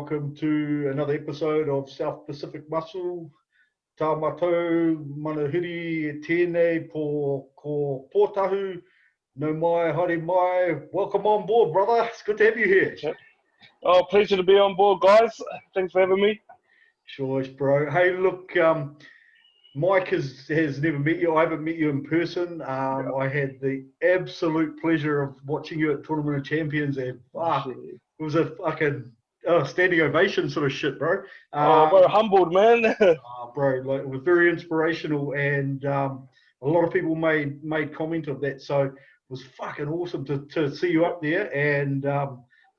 welcome to another episode of South Pacific Muscle. Tā mātou, manahiri, tēnei ko Pohatu, no mai, haere mai. Welcome on board, brother. It's good to have you here. Yep. Oh, pleasure to be on board, guys. Thanks for having me. Sure, bro. Hey, look, Mike has never met you. I haven't met you in person. I had the absolute pleasure of watching you at Tournament of Champions, and it was a fucking standing ovation sort of shit, bro. Bro, humbled, man. Bro, like, it was very inspirational, and a lot of people made comment of that. So it was fucking awesome to see you up there, and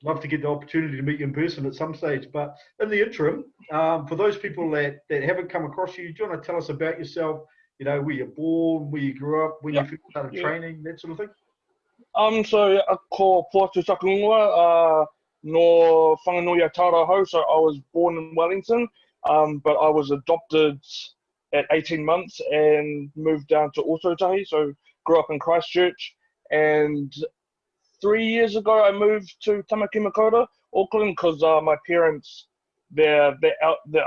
love to get the opportunity to meet you in person at some stage. But in the interim, for those people that haven't come across you, do you want to tell us about yourself? You know, where you're born, where you grew up, when you first started training, that sort of thing? So ko Pohatu Takunua, no whanganui Taraho. So I was born in Wellington, but I was adopted at 18 months and moved down to Otautahi. So grew up in Christchurch, and 3 years ago I moved to Tamaki Makaurau, Auckland, because my parents, they're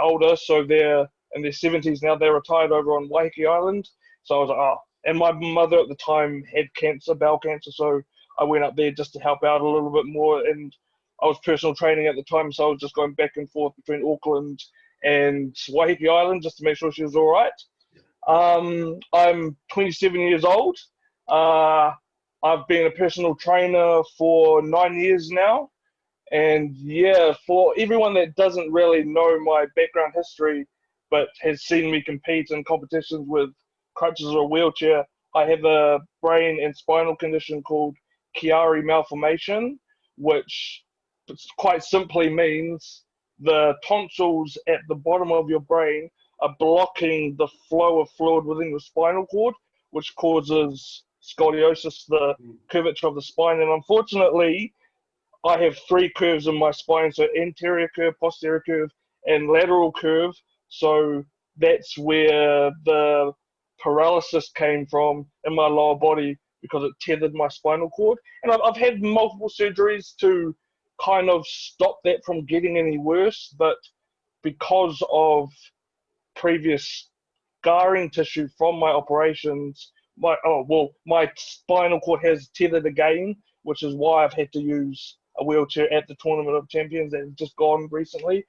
older, so they're in their 70s now. They're retired over on Waiheke Island. So I was like, and my mother at the time had cancer, bowel cancer, so I went up there just to help out a little bit more. And I was personal training at the time, so I was just going back and forth between Auckland and Waiheke Island just to make sure she was all right. I'm 27 years old. I've been a personal trainer for 9 years now. And yeah, for everyone that doesn't really know my background history, but has seen me compete in competitions with crutches or a wheelchair, I have a brain and spinal condition called Chiari malformation, which quite simply means the tonsils at the bottom of your brain are blocking the flow of fluid within your spinal cord, which causes scoliosis, the curvature of the spine. And unfortunately, I have 3 curves in my spine, so anterior curve, posterior curve, and lateral curve. So that's where the paralysis came from in my lower body, because it tethered my spinal cord. And I've had multiple surgeries to kind of stop that from getting any worse, but because of previous scarring tissue from my operations, my spinal cord has tethered again, which is why I've had to use a wheelchair at the Tournament of Champions that has just gone recently.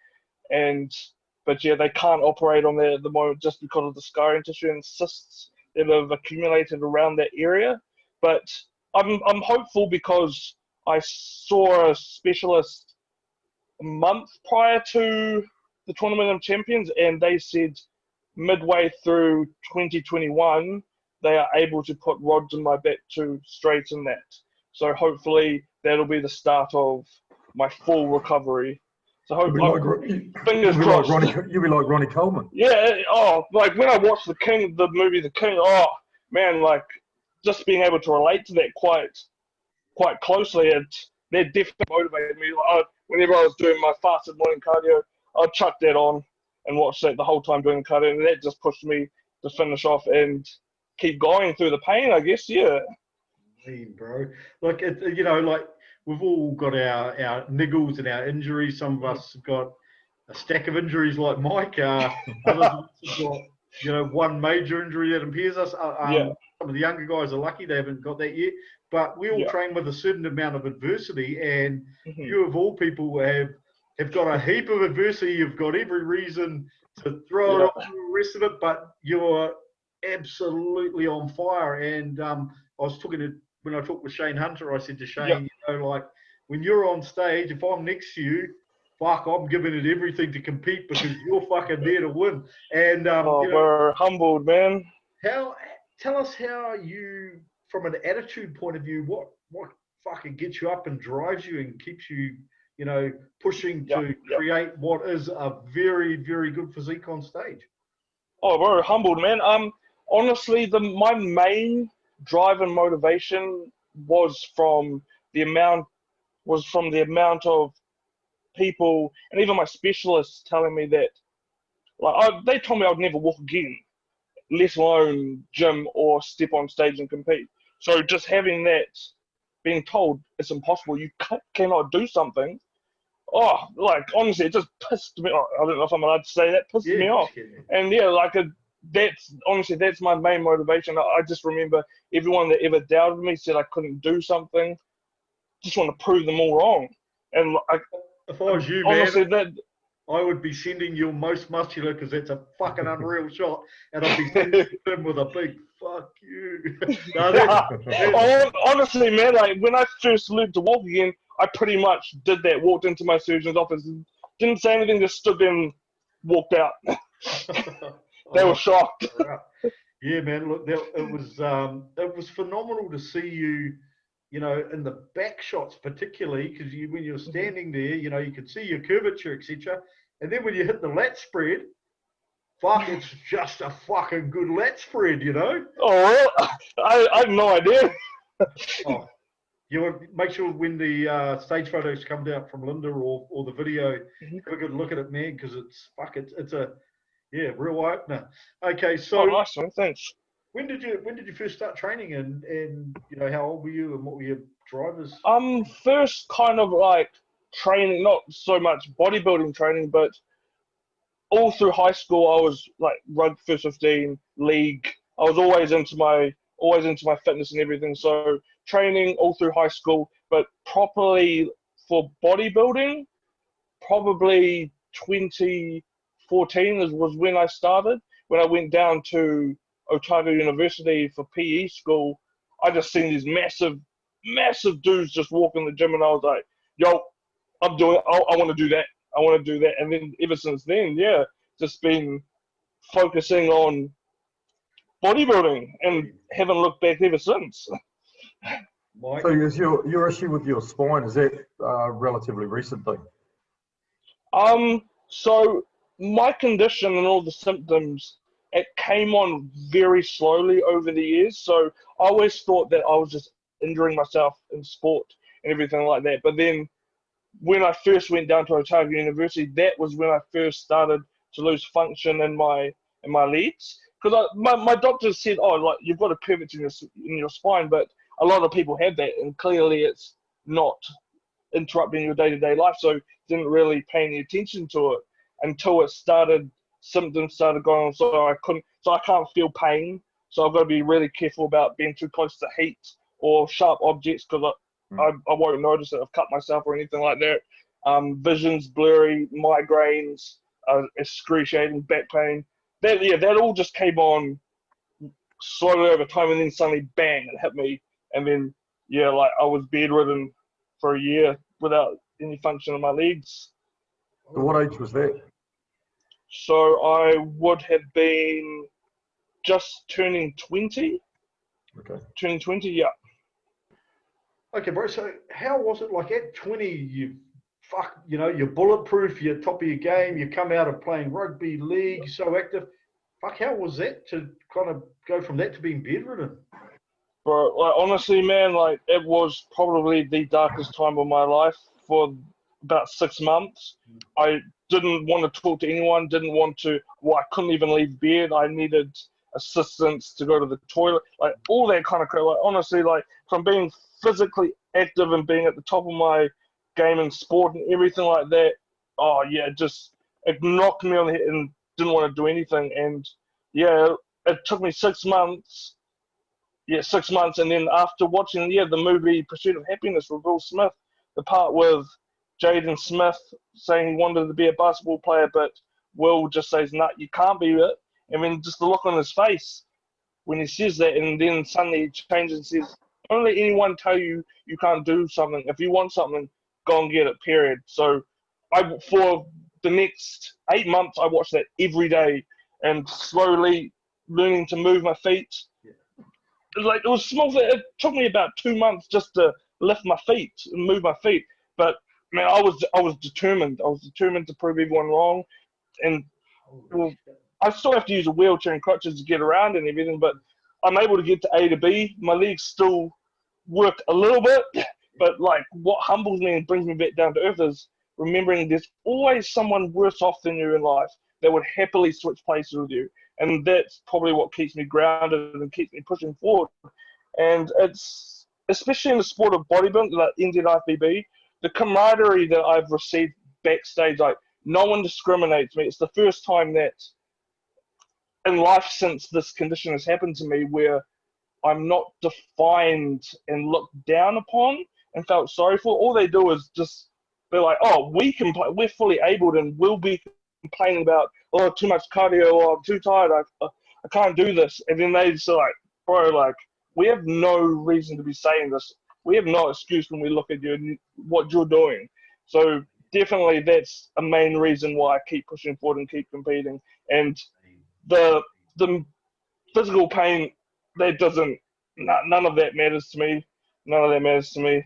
But yeah, they can't operate on that at the moment just because of the scarring tissue and cysts that have accumulated around that area. But I'm hopeful, because I saw a specialist a month prior to the Tournament of Champions, and they said midway through 2021 they are able to put rods in my back to straighten that. So hopefully that'll be the start of my full recovery. So fingers crossed. You'll be like Ronnie Coleman. Yeah. Like when I watched the movie The King. Oh man, like just being able to relate to that quite closely. That definitely motivated me. Whenever I was doing my fasted morning cardio, I'd chuck that on and watch that the whole time doing the cardio, and that just pushed me to finish off and keep going through the pain, I guess. Yeah. Mean, bro. Like, you know, like we've all got our niggles and our injuries. Some of us have got a stack of injuries like Mike. Others have got, you know, one major injury that impairs us. Some of the younger guys are lucky they haven't got that yet. But we all train with a certain amount of adversity, and you of all people have got a heap of adversity. You've got every reason to throw it off the rest of it, but you're absolutely on fire. And I was when I talked with Shane Hunter, I said to Shane, you know, like when you're on stage, if I'm next to you, fuck, I'm giving it everything to compete, because you're fucking there to win. And you know, we're humbled, man. Tell us how you, from an attitude point of view, what fucking gets you up and drives you and keeps you, you know, pushing to create what is a very, very good physique on stage. Oh, we're humbled, man. Honestly, my main drive and motivation was from the amount of people, and even my specialists, telling me that, like, they told me I'd never walk again, let alone gym or step on stage and compete. So just having that, being told it's impossible, you cannot do something, oh, like honestly, it just pissed me off. I don't know if I'm allowed to say that. Pissed Yeah, me off. And yeah, like that's honestly that's my main motivation. I just remember everyone that ever doubted me said I couldn't do something. Just want to prove them all wrong. And if I was you, honestly, man, I would be sending your most muscular because that's a fucking unreal shot, and I'd be sending him with a big fuck you. No, honestly, man, like when I first learned to walk again, I pretty much did that. Walked into my surgeon's office, didn't say anything, just stood there and walked out. They were shocked. Yeah, man. Look, it was phenomenal to see you. You know, in the back shots particularly, because when you're standing there, you know, you could see your curvature, etc. And then when you hit the lat spread, fuck, it's just a fucking good lat spread, you know? Oh, I have no idea. Oh, you would make sure when the stage photos come out from Linda or the video, have a good look at it, man, because it's a real eye opener. Okay, so nice one, thanks. When did you first start training, and you know, how old were you, and what were your drivers? First kind of like training, not so much bodybuilding training, but all through high school I was like rugby first 15 league. I was always into my fitness and everything. So training all through high school, but properly for bodybuilding, probably 2014 was when I started. When I went down to Otago University for PE school, I just seen these massive dudes just walk in the gym, and I was like, yo, I'm doing it. I want to do that. I want to do that. And then ever since then, yeah, just been focusing on bodybuilding and haven't looked back ever since. So is your issue with your spine, is that relatively recent thing? So my condition and all the symptoms, it came on very slowly over the years. So I always thought that I was just injuring myself in sport and everything like that. But then when I first went down to Otago University, that was when I first started to lose function in my legs. Because my doctor said, oh, like you've got a curvature in your spine, but a lot of people have that, and clearly it's not interrupting your day-to-day life. So didn't really pay any attention to it until symptoms started going on. So I can't feel pain. So I've got to be really careful about being too close to heat or sharp objects, because I won't notice that I've cut myself or anything like that. Vision's blurry, migraines, excruciating back pain. That all just came on slowly over time, and then suddenly, bang, it hit me. And then, like I was bedridden for a year without any function in my legs. So what age was that? So I would have been just turning 20. Okay. Turning 20, yeah. Okay, bro. So how was it like at 20? You're bulletproof. You're top of your game. You come out of playing rugby league, so active. Fuck, how was that to kind of go from that to being bedridden? Bro, like honestly, man, like it was probably the darkest time of my life for about 6 months. I didn't want to talk to anyone. I couldn't even leave bed. I needed assistance to go to the toilet. Like all that kind of crap. Like honestly, like from being physically active and being at the top of my game in sport and everything like that. Oh yeah, it knocked me on the head and didn't want to do anything. And yeah, it took me 6 months. Yeah, 6 months, and then after watching the movie Pursuit of Happiness with Will Smith, the part with Jaden Smith saying he wanted to be a basketball player, but Will just says, "No, you can't be it." And then just the look on his face when he says that, and then suddenly he changes and says, "Don't let anyone tell you you can't do something. If you want something, go and get it." Period. So, for the next 8 months, I watched that every day, and slowly learning to move my feet. Like it was small. It took me about 2 months just to lift my feet and move my feet. But man, I was determined. I was determined to prove everyone wrong. And I still have to use a wheelchair and crutches to get around and everything. But I'm able to get to A to B. My legs still work a little bit. But like what humbles me and brings me back down to earth is remembering there's always someone worse off than you in life that would happily switch places with you. And that's probably what keeps me grounded and keeps me pushing forward. And it's, especially in the sport of bodybuilding, like NZIFBB, the camaraderie that I've received backstage, like no one discriminates me. It's the first time that in life since this condition has happened to me where I'm not defined and looked down upon and felt sorry for. All they do is just be like, oh, we're fully able and we'll be complaining about, oh, too much cardio, or I'm too tired, I can't do this. And then they just like, bro, like, we have no reason to be saying this. We have no excuse when we look at you and what you're doing. So definitely that's a main reason why I keep pushing forward and keep competing. And the physical pain, that doesn't, none of that matters to me. None of that matters to me.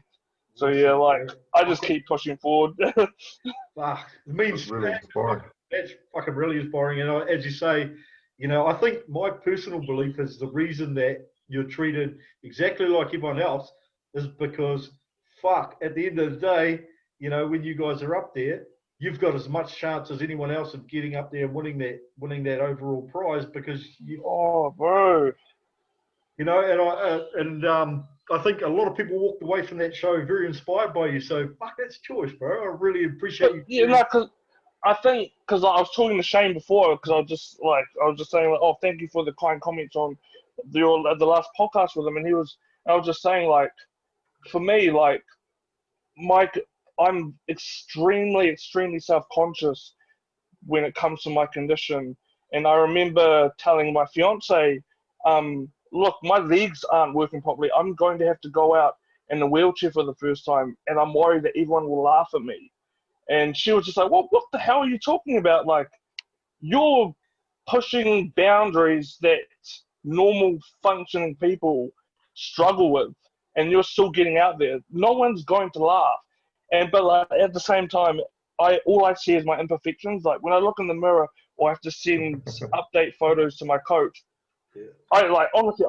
So yeah, like, I just keep pushing forward. Fuck, it means Really inspiring. that's fucking really inspiring. And as you say, you know, I think my personal belief is the reason that you're treated exactly like everyone else is because, fuck, at the end of the day, you know, when you guys are up there, you've got as much chance as anyone else of getting up there and winning that overall prize because you. Oh, bro. You know, and I think a lot of people walked away from that show very inspired by you. So fuck, that's choice, bro. I really appreciate you. Yeah, no, because I think I was talking to Shane before, because I was just saying like, oh, thank you for the kind comments on the last podcast with him, and I was just saying like, for me, like, Mike, I'm extremely self-conscious when it comes to my condition, and I remember telling my fiance, look, my legs aren't working properly. I'm going to have to go out in a wheelchair for the first time, and I'm worried that everyone will laugh at me. And she was just like, what the hell are you talking about? Like, you're pushing boundaries that normal functioning people struggle with, and you're still getting out there. No one's going to laugh. But like, at the same time, all I see is my imperfections. Like, when I look in the mirror or I have to send update photos to my coach, I honestly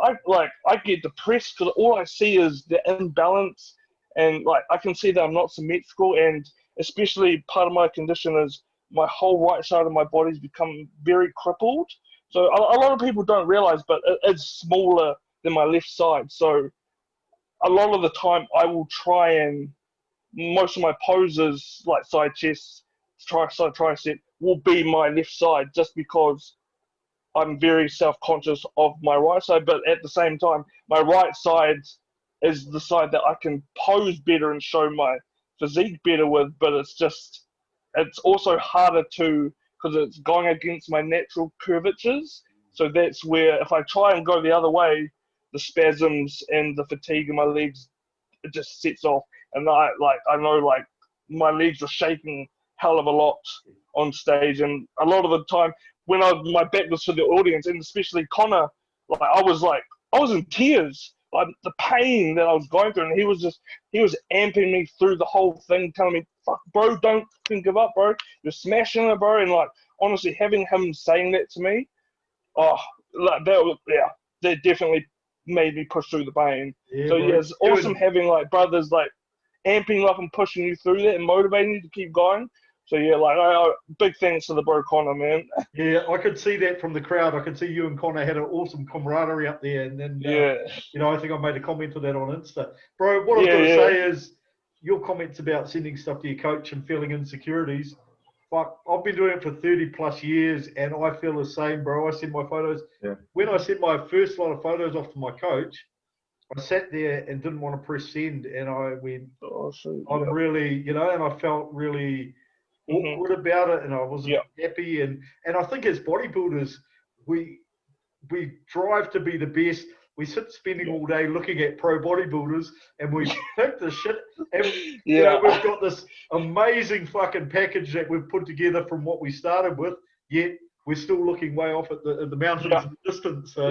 get depressed because all I see is the imbalance, and like I can see that I'm not symmetrical, and especially part of my condition is my whole right side of my body's become very crippled. So a lot of people don't realize, but it's smaller than my left side. So a lot of the time I will try, and most of my poses like side chest, tricep will be my left side just because I'm very self-conscious of my right side, but at the same time, my right side is the side that I can pose better and show my physique better with, but it's also harder because it's going against my natural curvatures. So that's where if I try and go the other way, the spasms and the fatigue in my legs, it just sets off. And I know like my legs are shaking hell of a lot on stage, and a lot of the time, when my back was to the audience, and especially Connor, like I was in tears, like the pain that I was going through, and he was amping me through the whole thing, telling me, "Fuck, bro, don't give up, bro. You're smashing it, bro." And like honestly, having him saying that to me, like that definitely made me push through the pain. Yeah, so bro. yeah, it's awesome having like brothers like amping up and pushing you through that and motivating you to keep going. So yeah, like big thanks to the bro Connor, man. Yeah, I could see that from the crowd. I could see you and Connor had an awesome camaraderie up there, and then you know, I think I made a comment to that on Insta, bro. What I was going to say is your comments about sending stuff to your coach and feeling insecurities. Fuck, I've been doing it for 30 plus years, and I feel the same, bro. I send my photos. Yeah. When I sent my first lot of photos off to my coach, I sat there and didn't want to press send, and I went, I'm really, you know, and I felt really awkward about it, and I wasn't happy. And I think as bodybuilders, we drive to be the best. We sit spending all day looking at pro bodybuilders, and we pick the shit. And you know, we've got this amazing fucking package that we've put together from what we started with. Yet we're still looking way off at the mountains in the distance. So,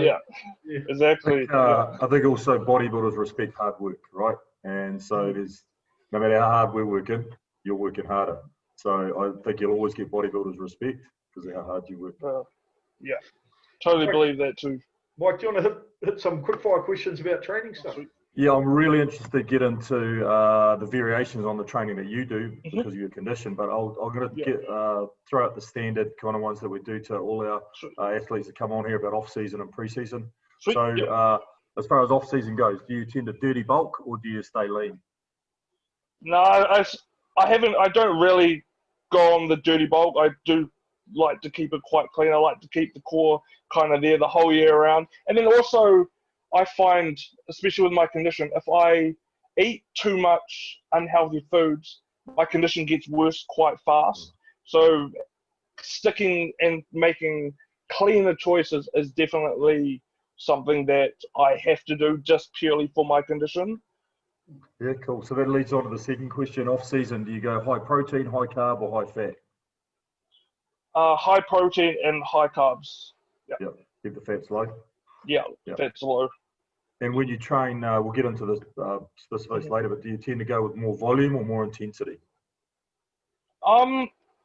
exactly. I think also bodybuilders respect hard work, right? And so there's no matter how hard we're working, you're working harder. So I think you'll always get bodybuilders respect because of how hard you work. Totally believe that too. Mike, do you want to hit some quick fire questions about training stuff? Yeah, I'm really interested to get into the variations on the training that you do because of your condition, but I'm going to throw out the standard kind of ones that we do to all our athletes that come on here about off-season and pre-season. So as far as off-season goes, do you tend to dirty bulk or do you stay lean? No, I haven't. I don't really go on the dirty bulk. I do like to keep it quite clean. I like to keep the core kind of there the whole year around. And then also, I find, especially with my condition, if I eat too much unhealthy foods, my condition gets worse quite fast. So sticking and making cleaner choices is definitely something that I have to do just purely for my condition. Yeah, cool. So that leads on to the second question. Off season, do you go high protein, high carb, or high fat? High protein and high carbs. Yep. Keep the fats low. Yeah, Yep. fats low. And when you train, we'll get into the specifics later, but do you tend to go with more volume or more intensity?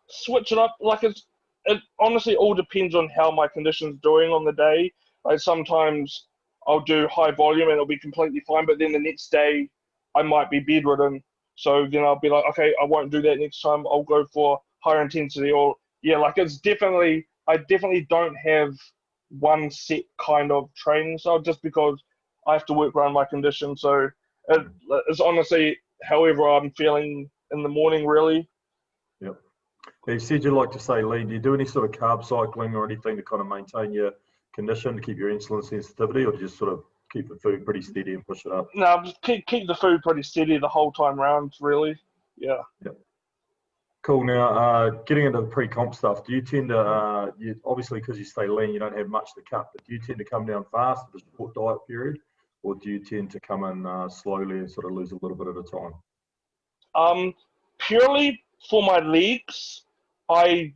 Switch it up. Like it honestly all depends on how my condition's doing on the day. Like sometimes I'll do high volume and it'll be completely fine, but then the next day I might be bedridden. So then I'll be like, okay, I won't do that next time. I'll go for higher intensity. Or yeah, like I definitely don't have one set kind of training style just because I have to work around my condition. So it's honestly however I'm feeling in the morning, really. Yep. You said you like to stay lean. Do you do any sort of carb cycling or anything to kind of maintain your condition, to keep your insulin sensitivity, or do you just sort of keep the food pretty steady and push it up? No, just keep the food pretty steady the whole time around, really. Yeah. Yep. Cool. Now, getting into the pre-comp stuff, do you tend to, obviously because you stay lean, you don't have much to cut, but do you tend to come down fast for the short diet period, or do you tend to come in slowly and sort of lose a little bit at a time? Purely for my legs, I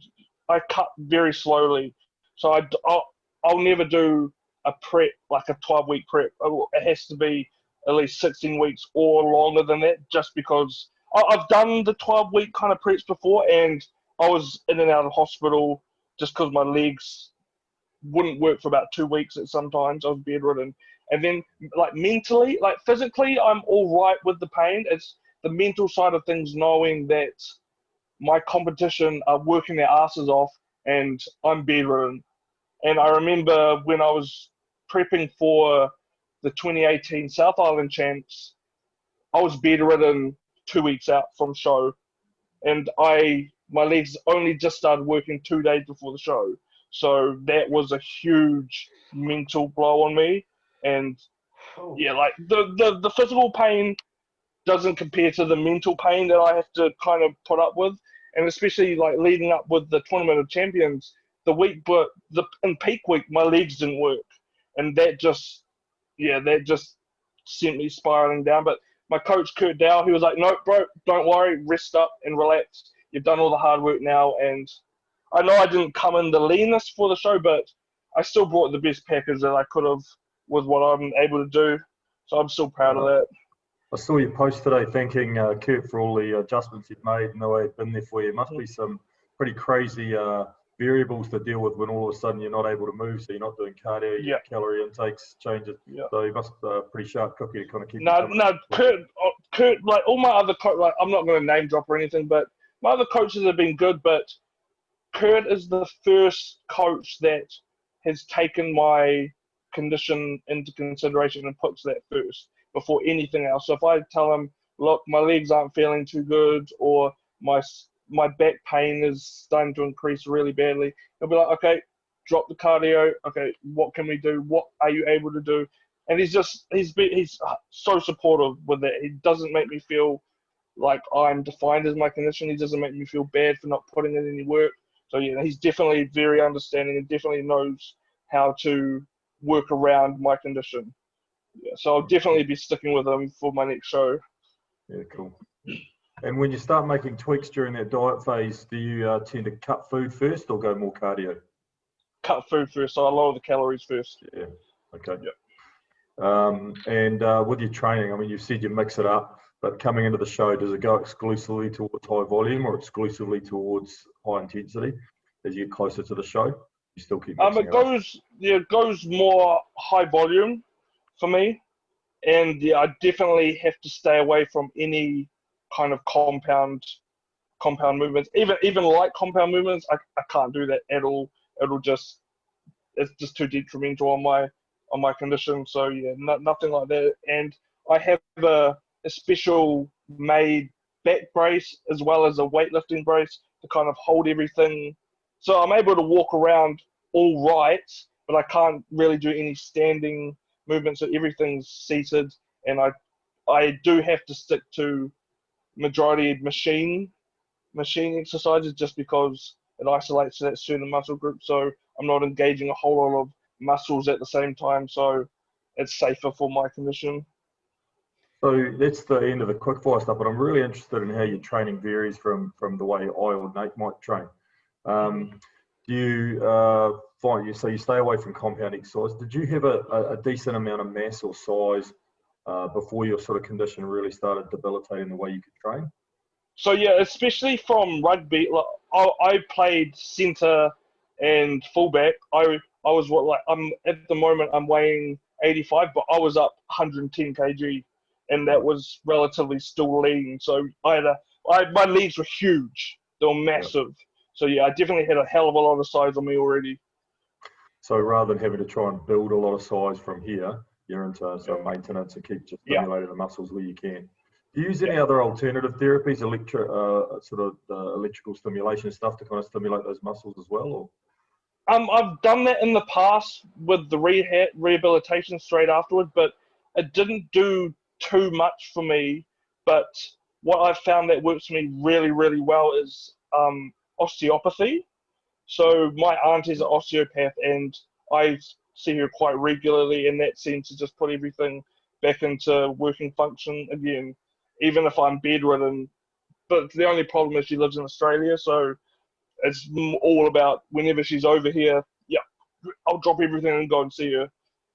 cut very slowly. So I'll never do a prep, like a 12-week prep. It has to be at least 16 weeks or longer than that, just because I've done the 12-week kind of preps before, and I was in and out of hospital just because my legs wouldn't work for about 2 weeks at sometimes. I was bedridden. And then, like, mentally, like, physically, I'm all right with the pain. It's the mental side of things, knowing that my competition are working their asses off and I'm bedridden. And I remember when I was prepping for the 2018 South Island Champs, I was bedridden 2 weeks out from show, and my legs only just started working 2 days before the show. So that was a huge mental blow on me. And yeah, like the physical pain doesn't compare to the mental pain that I have to kind of put up with. And especially like leading up with the Tournament of Champions, in peak week, my legs didn't work. And that just sent me spiraling down. But my coach, Kurt Dow, he was like, no, bro, don't worry, rest up and relax. You've done all the hard work now. And I know I didn't come in the leanest for the show, but I still brought the best package that I could have with what I'm able to do. So I'm still proud of that. I saw your post today thanking Kurt for all the adjustments he'd made and the way he'd been there for you. It must be some pretty crazy variables to deal with when all of a sudden you're not able to move, so you're not doing cardio, your calorie intakes changes. So he must be a pretty sharp cookie to kind of keep. No, Kurt, like all my other coaches, like I'm not going to name drop or anything, but my other coaches have been good, but Kurt is the first coach that has taken my condition into consideration and puts that first before anything else. So if I tell him, look, my legs aren't feeling too good, or my back pain is starting to increase really badly, he'll be like, okay, drop the cardio. Okay, what can we do? What are you able to do? And he's so supportive with it. He doesn't make me feel like I'm defined as my condition. He doesn't make me feel bad for not putting in any work. So yeah, he's definitely very understanding and definitely knows how to work around my condition. Yeah, so I'll definitely be sticking with him for my next show. Yeah, cool. And when you start making tweaks during that diet phase, do you tend to cut food first or go more cardio? Cut food first, so I lower the calories first. Yeah, okay. Yeah. And with your training, I mean, you said you mix it up, but coming into the show, does it go exclusively towards high volume or exclusively towards high intensity as you get closer to the show? You still keep mixing it goes more high volume for me, and yeah, I definitely have to stay away from any kind of compound movements. Even light compound movements, I can't do that at all. It's just too detrimental on my condition. So yeah, nothing like that. And I have a special made back brace as well as a weightlifting brace to kind of hold everything. So I'm able to walk around all right, but I can't really do any standing movements. So everything's seated, and I do have to stick to majority machine exercises just because it isolates that certain muscle group. So I'm not engaging a whole lot of muscles at the same time. So it's safer for my condition. So that's the end of the quickfire stuff, but I'm really interested in how your training varies from the way I or Nate might train. Do you find so you stay away from compound exercise? Did you have a decent amount of mass or size before your sort of condition really started debilitating the way you could train? So yeah, especially from rugby, like I played centre and fullback. I was I'm at the moment I'm weighing 85, but I was up 110 kg, and that was relatively still lean. So my legs were huge. They were massive. Yep. So yeah, I definitely had a hell of a lot of size on me already. So rather than having to try and build a lot of size from here, you're into some maintenance and keep just stimulating the muscles where you can. Do you use any other alternative therapies, electrical stimulation stuff to kind of stimulate those muscles as well? Or? I've done that in the past with the rehabilitation straight afterwards, but it didn't do too much for me. But what I've found that works for me really, really well is osteopathy. So my auntie's an osteopath, and I see her quite regularly, and that seems to just put everything back into working function again, even if I'm bedridden. But the only problem is she lives in Australia, so it's all about whenever she's over here, I'll drop everything and go and see her,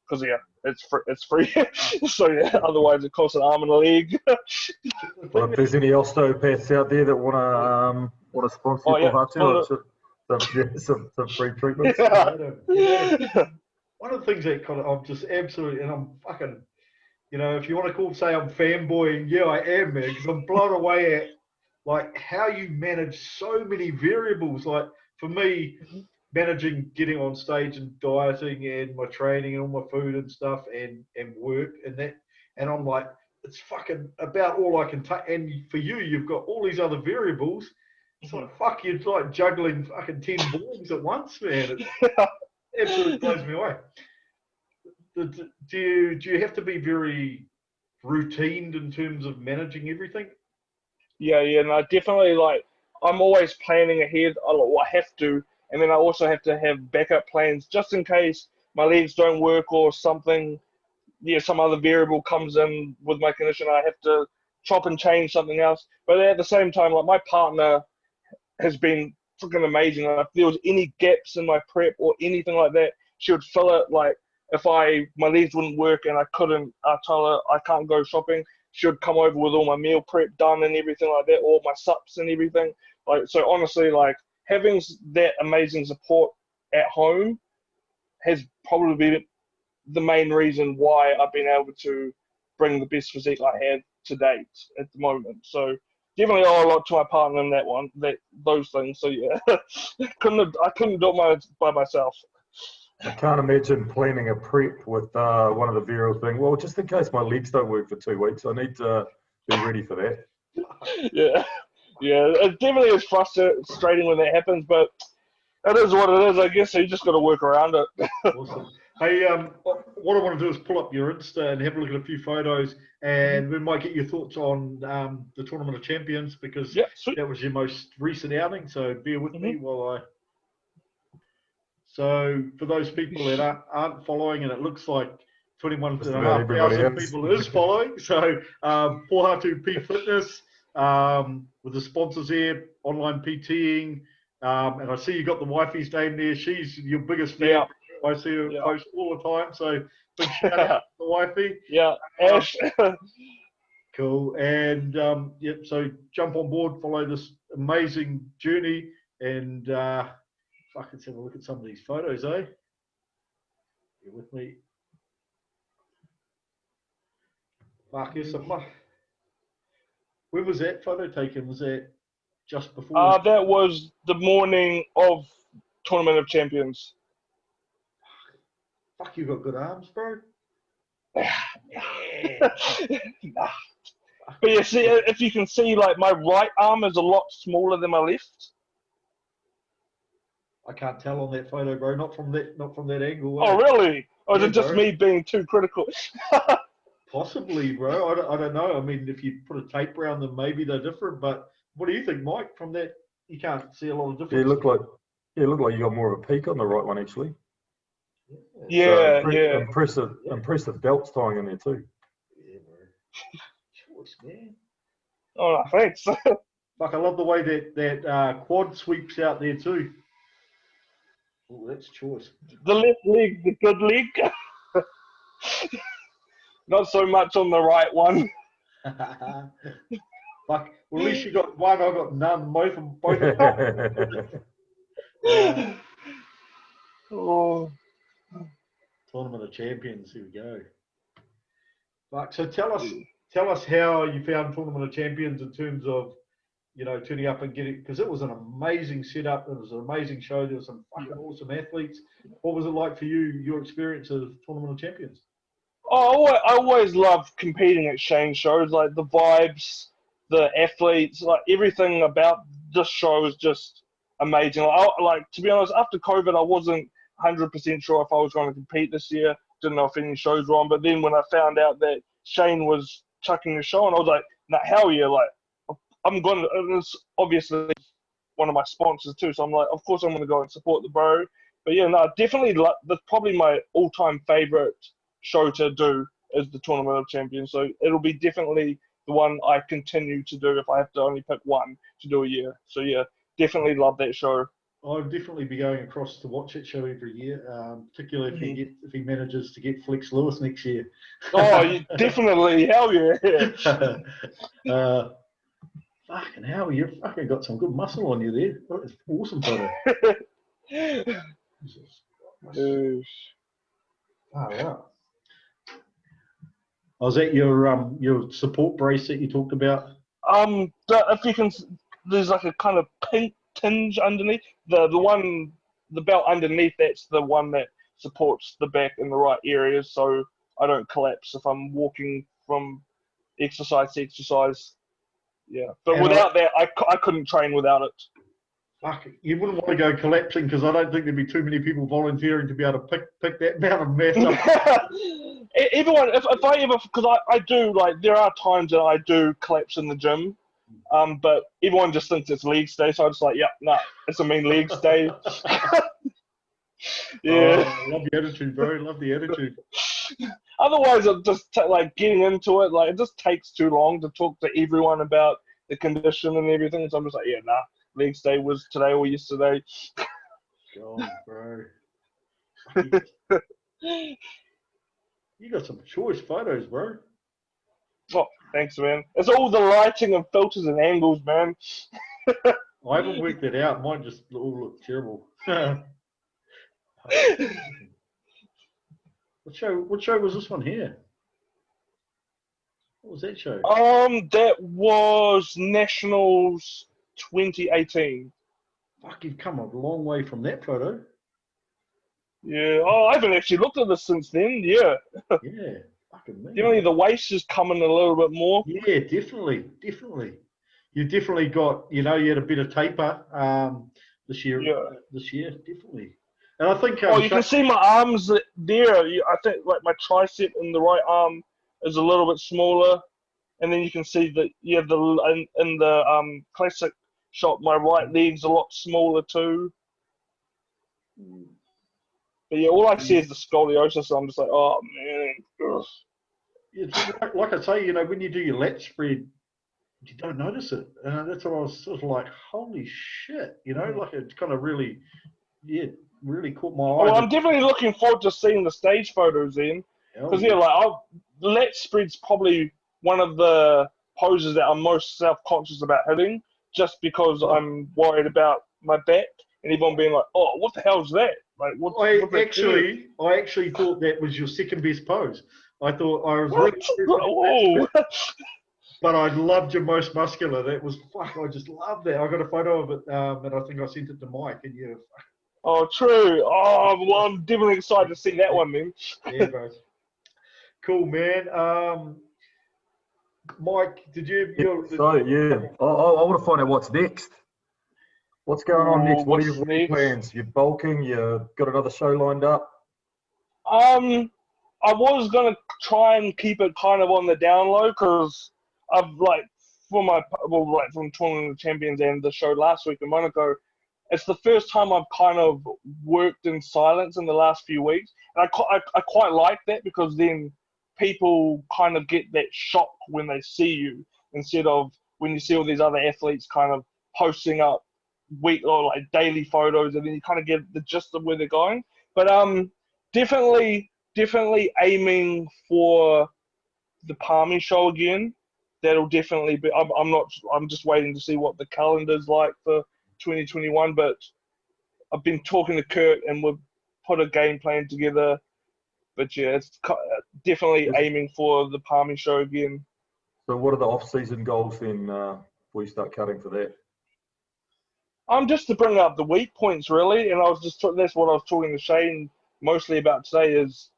because it's free. So yeah, otherwise it costs an arm and a leg. Well, if there's any osteopaths out there that want to sponsor Pohatu, some free treatments. One of the things that kind of I'm just absolutely, and I'm fucking, if you want to say I'm fanboying, yeah, I am, man, because I'm blown away at like how you manage so many variables. Like for me, managing getting on stage and dieting and my training and all my food and stuff and work and that, and I'm like, it's fucking about all I can take. And for you, you've got all these other variables. It's like, fuck, you're like juggling fucking 10 balls at once, man. It absolutely blows me away. Do you have to be very routined in terms of managing everything? Yeah, and I definitely I'm always planning ahead. I have to, and then I also have to have backup plans just in case my legs don't work or something. Yeah, some other variable comes in with my condition. I have to chop and change something else. But at the same time, like my partner has been freaking amazing. If there was any gaps in my prep or anything like that, she would fill it. Like if my legs wouldn't work and I couldn't, I tell her I can't go shopping, she would come over with all my meal prep done and everything like that, all my sups and everything. So honestly, having that amazing support at home has probably been the main reason why I've been able to bring the best physique I have to date at the moment. So definitely owe a lot to my partner in those things. So yeah, I couldn't do it by myself. I can't imagine planning a prep with one of the variables being, well, just in case my legs don't work for 2 weeks, I need to be ready for that. Yeah, it definitely is frustrating when that happens, but it is what it is, I guess. So you just got to work around it. Awesome. Hey, what I want to do is pull up your Insta and have a look at a few photos, and we might get your thoughts on the Tournament of Champions, because that was your most recent outing. So bear with me while I. So for those people that aren't following, and it looks like 21,500 people is following. So Pohatu P Fitness with the sponsors here, online PTing, and I see you got the wifey's name there. She's your biggest fan. Yeah. I see her post all the time. So big shout out to the wifey. Yeah, Ash. Cool. And so jump on board, follow this amazing journey, and let's have a look at some of these photos, eh? You with me? Fuck, yes, when was that photo taken? Was that just before? That was the morning of Tournament of Champions. Fuck, you got good arms, bro. But yeah, see, if you can see, my right arm is a lot smaller than my left. I can't tell on that photo, bro. Not from that angle. Oh, really? Or is Yeah, it just bro. me being too critical? Possibly, bro. I don't know. I mean, if you put a tape around them, maybe they're different. But what do you think, Mike? From that, you can't see a lot of difference. Yeah, it looked like you got more of a peak on the right one, actually. Yeah, So impressive belts tying in there too. Yeah, bro. Choice, man. Oh, thanks. Fuck, I love the way that quad sweeps out there too. Oh, that's choice. The left leg, the good leg. Not so much on the right one. Fuck. Well, at least you got one. I got none. Both of them. Oh. Tournament of Champions. Here we go. Fuck. So tell us how you found Tournament of Champions in terms of, you know, turning up and getting, because it was an amazing setup. It was an amazing show. There were some fucking awesome athletes. What was it like for you? Your experience of Tournament of Champions? Oh, I always loved competing at Shane shows. Like the vibes, the athletes, like everything about this show is just amazing. Like to be honest, after COVID, I wasn't 100% sure if I was going to compete this year. Didn't know if any shows were on. But then when I found out that Shane was chucking a show, and I was like, nah, hell yeah! Like I'm going to. It's obviously one of my sponsors too, so I'm like, of course I'm going to go and support the bro. But yeah, no, definitely. That's probably my all-time favorite show to do is the Tournament of Champions. So it'll be definitely the one I continue to do if I have to only pick one to do a year. So yeah, definitely love that show. I'll definitely be going across to watch that show every year, particularly if he manages to get Flex Lewis next year. Oh, definitely, hell yeah. Fucking hell, you've fucking got some good muscle on you there. That's awesome photo. Oh wow. Was that your support brace that you talked about? If you can, there's like a kind of pink tinge underneath the belt underneath. That's the one that supports the back in the right areas, so I don't collapse if I'm walking from exercise to exercise. Yeah, but and without that, I couldn't train without it. Fuck, you wouldn't want to go collapsing because I don't think there'd be too many people volunteering to be able to pick that amount of mass up. Everyone, if I ever, because I do, like, there are times that I do collapse in the gym, but everyone just thinks it's legs day, so I'm just like, yeah, nah, it's a mean legs day. Yeah. Oh, love the attitude, bro. Love the attitude. Otherwise, it just like getting into it, like it just takes too long to talk to everyone about the condition and everything. So I'm just like, yeah, nah, legs day was today or yesterday. God, bro. You got some choice photos, bro. Oh, thanks, man. It's all the lighting and filters and angles, man. I haven't worked it out. Mine just all look terrible. What show was this one here? What was that show? That was Nationals 2018. Fuck, you've come a long way from that photo. Yeah. Oh, I haven't actually looked at this since then. Yeah. Yeah. Fucking me. Definitely the waist is coming a little bit more. Yeah, definitely. You definitely got, you had a bit of taper this year. Yeah. This year, definitely. And I think. You can see my arms there. I think like my tricep in the right arm is a little bit smaller, and then you can see that in the classic shot, my right leg's a lot smaller too. But yeah, all I see is the scoliosis. So I'm just like, oh man. Ugh. It's like I say, when you do your lat spread, you don't notice it. That's what I was sort of like, holy shit, like it kind of really, really caught my eye. Well, I'm definitely looking forward to seeing the stage photos then. Because, lat spread's probably one of the poses that I'm most self-conscious about hitting, just because I'm worried about my back and everyone being like, oh, what the hell's that? Like, I actually thought that was your second best pose. I thought I was really but I loved your most muscular. That was I just loved that. I got a photo of it, and I think I sent it to Mike. And yeah. Oh, true. Oh, well, I'm definitely excited to see that one then. Yeah, bro. Cool, man. Mike, did you? I want to find out what's next. What's going on next? What are What's your next? plans? You're bulking? You got another show lined up? I was gonna try and keep it kind of on the down low because I've like from Tournament of Champions and the show last week in Monaco. It's the first time I've kind of worked in silence in the last few weeks, and I quite like that because then people kind of get that shock when they see you instead of when you see all these other athletes kind of posting up week or like daily photos, and then you kind of get the gist of where they're going. But definitely aiming for the Palmy show again. That'll definitely be. I'm just waiting to see what the calendar's like for 2021. But I've been talking to Kurt and we've put a game plan together. But yeah, it's definitely aiming for the Palmy show again. So what are the off-season goals then before you start cutting for that? Just to bring up the weak points really, and that's what I was talking to Shane mostly about today is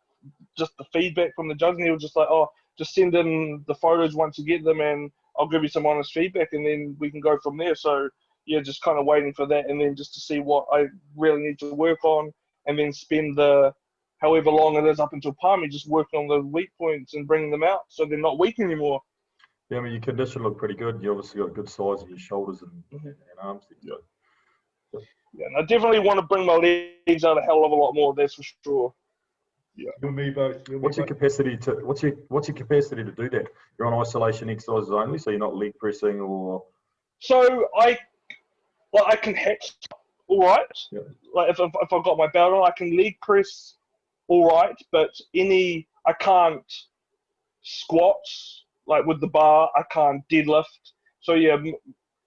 just the feedback from the judge, and he was just like, oh, just send in the photos once you get them and I'll give you some honest feedback and then we can go from there. So yeah, just kind of waiting for that and then just to see what I really need to work on and then spend the however long it is up until Palmy just working on the weak points and bringing them out so they're not weak anymore. Yeah, I mean, your condition looked pretty good. You obviously got good size in your shoulders and arms. Yeah. Yeah, and I definitely want to bring my legs out a hell of a lot more, that's for sure. Yeah. You and me both. What's your capacity to do that? You're on isolation exercises only, so you're not leg pressing or. So I can hitch all right. Yeah. Like if I've got my belt on, I can leg press all right, but I can't squat like with the bar. I can't deadlift. So yeah,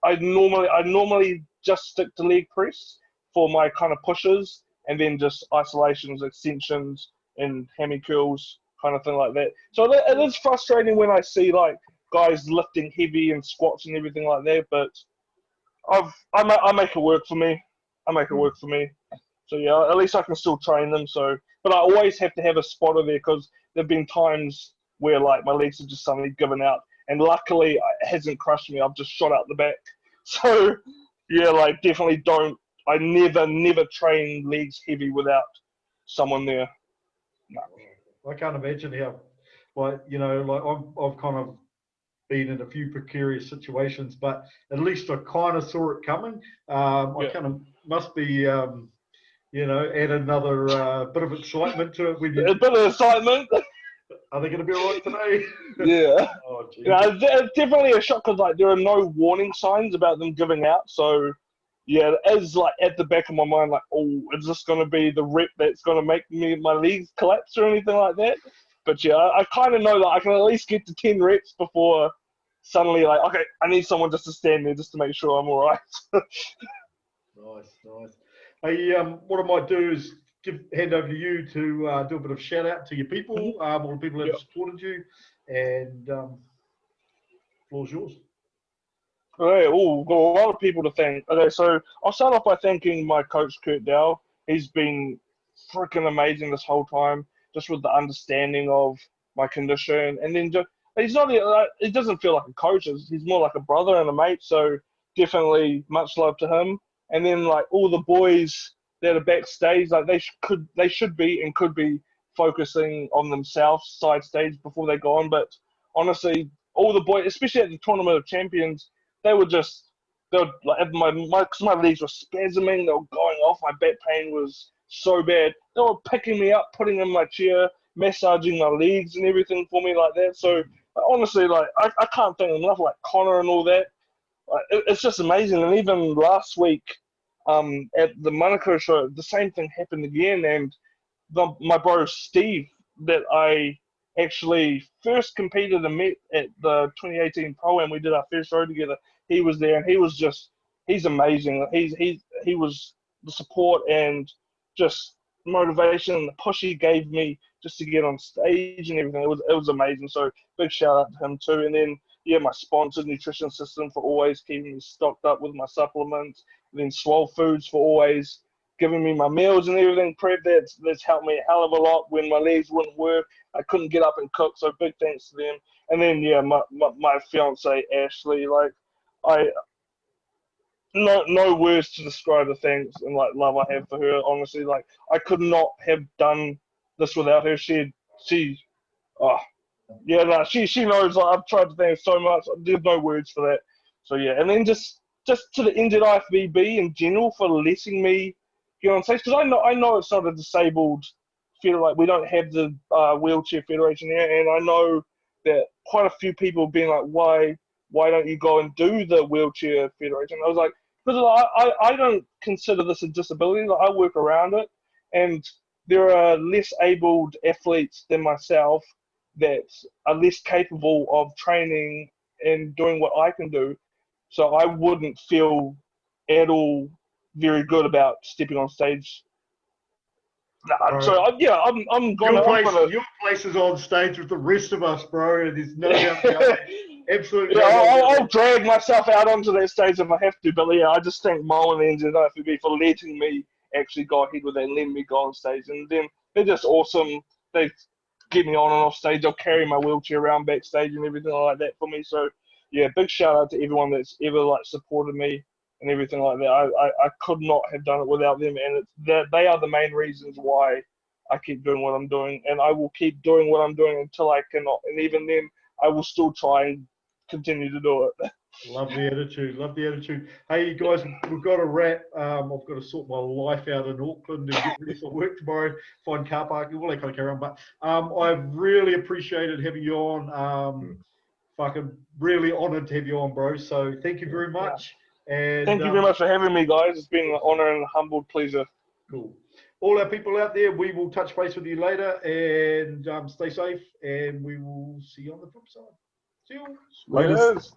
I normally just stick to leg press for my kind of pushes, and then just isolations, extensions, and hammy curls, kind of thing like that. So it is frustrating when I see like guys lifting heavy and squats and everything like that, but I make it work for me. So yeah, at least I can still train them. So, but I always have to have a spotter there because there've been times where like my legs have just suddenly given out, and luckily it hasn't crushed me. I've just shot out the back. So yeah, like definitely don't. I never train legs heavy without someone there. No. I can't imagine how, like, I've kind of been in a few precarious situations, but at least I kind of saw it coming. I kind of must be, add another bit of excitement to it. A bit of excitement. Are they going to be all right today? Yeah. Oh, geez. Yeah, it's definitely a shock because like there are no warning signs about them giving out. So yeah, it is like at the back of my mind, like, oh, is this going to be the rep that's going to make my legs collapse or anything like that? But yeah, I kind of know that I can at least get to 10 reps before suddenly like, okay, I need someone just to stand there just to make sure I'm all right. Nice. Hey, what I might do is hand over to you to do a bit of shout out to your people, all the people that have supported you, and floor's yours. Okay, we've got a lot of people to thank. Okay, so I'll start off by thanking my coach, Kurt Dow. He's been freaking amazing this whole time, just with the understanding of my condition. And then he doesn't feel like a coach. He's more like a brother and a mate, so definitely much love to him. And then like all the boys that are backstage, like they should be and could be focusing on themselves side stage before they go on. But honestly, all the boys, especially at the Tournament of Champions, they were like my legs were spasming. They were going off. My back pain was so bad. They were picking me up, putting in my chair, massaging my legs and everything for me like that. So honestly, like I can't thank them enough. Like Connor and all that. It's just amazing. And even last week, at the Monaco show, the same thing happened again. And my bro Steve, that I actually first competed and met at the 2018 Pro, and we did our first show together. He was there, and he's amazing. He was the support and just motivation and the push he gave me just to get on stage and everything. It was amazing. So big shout out to him too. And then yeah, my sponsored nutrition system for always keeping me stocked up with my supplements. And then Swole Foods for always giving me my meals and everything prep. That's helped me a hell of a lot when my legs wouldn't work. I couldn't get up and cook, so big thanks to them. And then yeah, my fiance Ashley, like no words to describe the thanks and like love I have for her. Honestly, like I could not have done this without her. She oh yeah, no, she knows. Like, I've tried to thank her so much. There's no words for that. So yeah, and then just to the NZIFBB in general for letting me get on stage, because I know it's not a disabled federation. Like we don't have the wheelchair federation here, and I know that quite a few people have been like, why don't you go and do the wheelchair federation? I was like, because I don't consider this a disability. Like, I work around it, and there are less abled athletes than myself that are less capable of training and doing what I can do. So I wouldn't feel at all very good about stepping on stage. Nah, so yeah, I'm gonna. Your place is on stage with the rest of us, bro. There's no doubt about it. Absolutely. Yeah, I'll drag myself out onto that stage if I have to. But yeah, I just thank Mo and the NZIFBB for letting me actually go ahead with that and letting me go on stage. And then they're just awesome. They get me on and off stage. They'll carry my wheelchair around backstage and everything like that for me. So yeah, big shout out to everyone that's ever like supported me and everything like that. I could not have done it without them, and they are the main reasons why I keep doing what I'm doing, and I will keep doing what I'm doing until I cannot. And even then, I will still try and continue to do it. Love the attitude. Love the attitude. Hey, guys, we've got to wrap. I've got to sort my life out in Auckland and get ready for work tomorrow, find car parking, all that kind of carry on. But I've really appreciated having you on. Fucking really honoured to have you on, bro. So thank you very much. And thank you very much for having me, guys. It's been an honour and a humbled pleasure. Cool. All our people out there, we will touch base with you later, and stay safe, and we will see you on the flip side. See you. Latest.